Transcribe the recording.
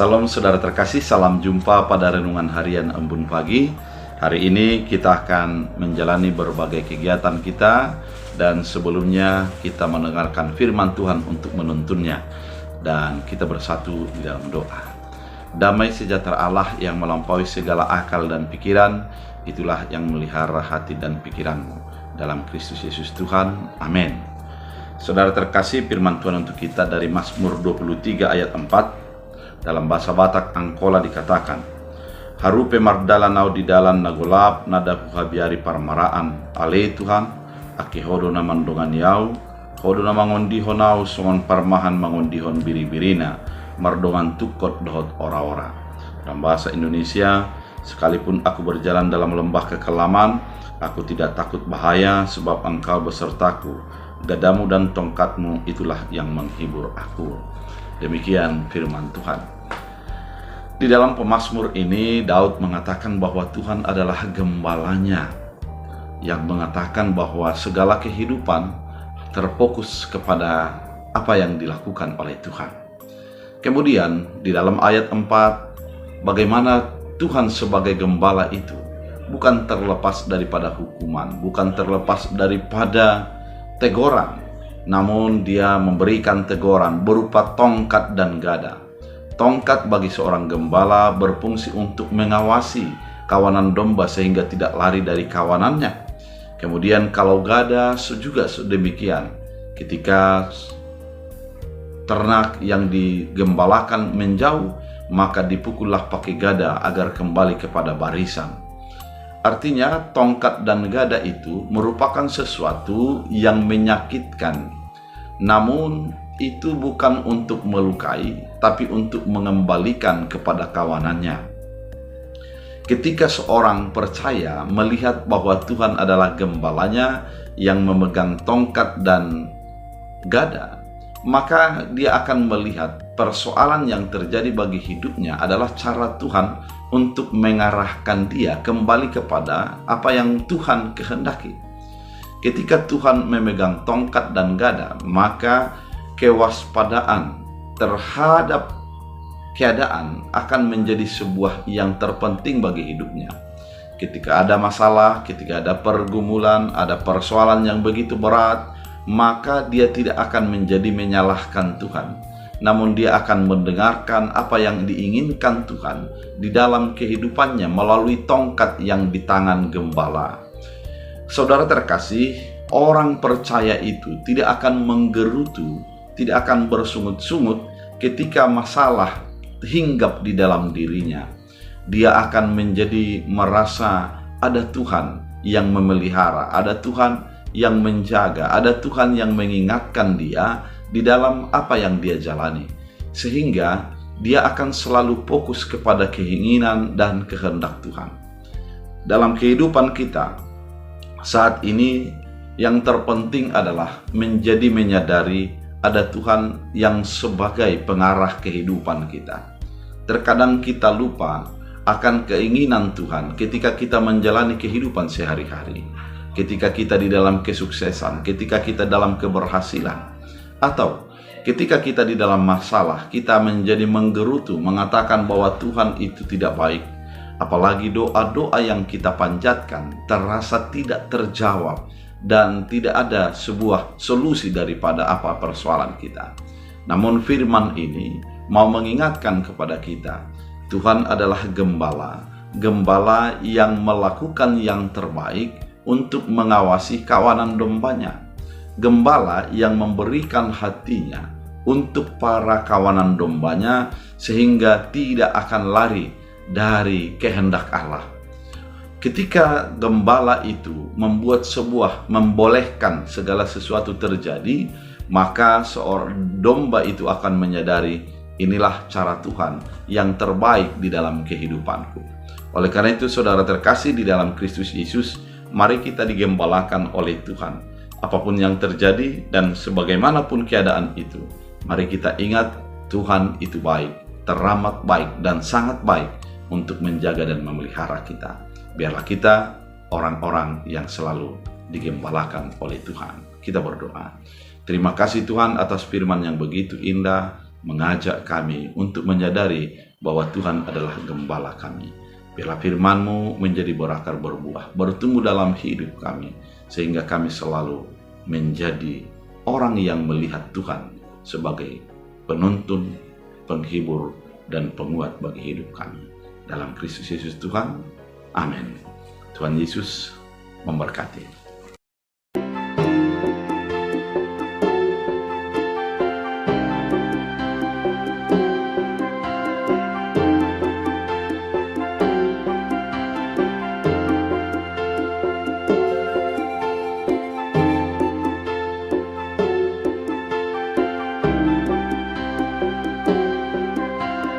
Salam saudara terkasih, salam jumpa pada Renungan Harian Embun Pagi. Hari ini kita akan menjalani berbagai kegiatan kita, dan sebelumnya kita mendengarkan firman Tuhan untuk menuntunnya. Dan kita bersatu di dalam doa. Damai sejahtera Allah yang melampaui segala akal dan pikiran, itulah yang melihara hati dan pikiranmu. Dalam Kristus Yesus Tuhan, amin. Saudara terkasih, firman Tuhan untuk kita dari Mazmur 23 ayat 4. Dalam bahasa Batak Angkola dikatakan, harupe mardala nau di dalan nagolap nada kuhabiari parmaraan ale Tuhan ake hodo na mandongan yau hodo na mangondihon nau songon parmahan mangondihon biri-birina mardongan tukot dohot ora-ora. Dalam bahasa Indonesia, sekalipun aku berjalan dalam lembah kekelaman, aku tidak takut bahaya sebab engkau besertaku, gadamu dan tongkatmu itulah yang menghibur aku. Demikian firman Tuhan. Di dalam pemazmur ini, Daud mengatakan bahwa Tuhan adalah gembalanya, yang mengatakan bahwa segala kehidupan terfokus kepada apa yang dilakukan oleh Tuhan. Kemudian di dalam ayat 4, bagaimana Tuhan sebagai gembala itu bukan terlepas daripada hukuman, bukan terlepas daripada teguran, namun dia memberikan teguran berupa tongkat dan gada. Tongkat bagi seorang gembala berfungsi untuk mengawasi kawanan domba sehingga tidak lari dari kawanannya. Kemudian kalau gada juga demikian. Ketika ternak yang digembalakan menjauh, maka dipukullah pakai gada agar kembali kepada barisan. Artinya tongkat dan gada itu merupakan sesuatu yang menyakitkan. Namun itu bukan untuk melukai, tapi untuk mengembalikan kepada kawanannya. Ketika seorang percaya melihat bahwa Tuhan adalah gembalanya yang memegang tongkat dan gada, maka dia akan melihat persoalan yang terjadi bagi hidupnya adalah cara Tuhan untuk mengarahkan dia kembali kepada apa yang Tuhan kehendaki. Ketika Tuhan memegang tongkat dan gada, maka kewaspadaan terhadap keadaan akan menjadi sebuah yang terpenting bagi hidupnya. Ketika ada masalah, ketika ada pergumulan, ada persoalan yang begitu berat, maka dia tidak akan menjadi menyalahkan Tuhan, namun dia akan mendengarkan apa yang diinginkan Tuhan di dalam kehidupannya melalui tongkat yang di tangan gembala. Saudara terkasih, orang percaya itu tidak akan menggerutu, tidak akan bersungut-sungut ketika masalah hinggap di dalam dirinya. Dia akan menjadi merasa ada Tuhan yang memelihara, ada Tuhan yang menjaga, ada Tuhan yang mengingatkan dia di dalam apa yang dia jalani, sehingga dia akan selalu fokus kepada keinginan dan kehendak Tuhan. Dalam kehidupan kita saat ini, yang terpenting adalah menjadi menyadari ada Tuhan yang sebagai pengarah kehidupan kita. Terkadang kita lupa akan keinginan Tuhan ketika kita menjalani kehidupan sehari-hari, ketika kita di dalam kesuksesan, ketika kita dalam keberhasilan, atau ketika kita di dalam masalah, kita menjadi menggerutu, mengatakan bahwa Tuhan itu tidak baik. Apalagi doa-doa yang kita panjatkan terasa tidak terjawab dan tidak ada sebuah solusi daripada apa persoalan kita. Namun firman ini mau mengingatkan kepada kita, Tuhan adalah gembala, gembala yang melakukan yang terbaik untuk mengawasi kawanan dombanya. Gembala yang memberikan hatinya untuk para kawanan dombanya sehingga tidak akan lari dari kehendak Allah. Ketika gembala itu membolehkan segala sesuatu terjadi, maka seorang domba itu akan menyadari, inilah cara Tuhan yang terbaik di dalam kehidupanku. Oleh karena itu, saudara terkasih di dalam Kristus Yesus, mari kita digembalakan oleh Tuhan. Apapun yang terjadi dan sebagaimanapun keadaan itu, mari kita ingat Tuhan itu baik, teramat baik dan sangat baik untuk menjaga dan memelihara kita. Biarlah kita orang-orang yang selalu digembalakan oleh Tuhan. Kita berdoa. Terima kasih Tuhan atas firman yang begitu indah mengajak kami untuk menyadari bahwa Tuhan adalah gembala kami. Biarlah firman-Mu menjadi berakar berbuah, bertumbuh dalam hidup kami, sehingga kami selalu menjadi orang yang melihat Tuhan sebagai penuntun, penghibur, dan penguat bagi hidup kami. Dalam Kristus Yesus Tuhan, amin. Tuhan Yesus memberkati.